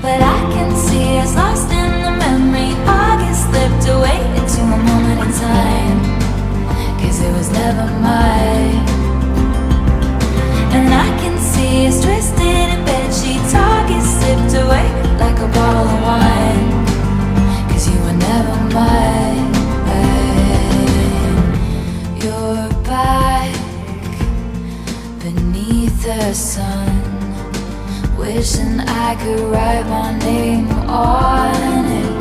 But I can see us lost in the memory. August slipped away into a moment in time, 'cause it was never mine. And I can see us twisted in bedsheets. August slipped away like a bottle of wine, 'cause you were never mine. You're back beneath the sun, wishing I could write my name on it.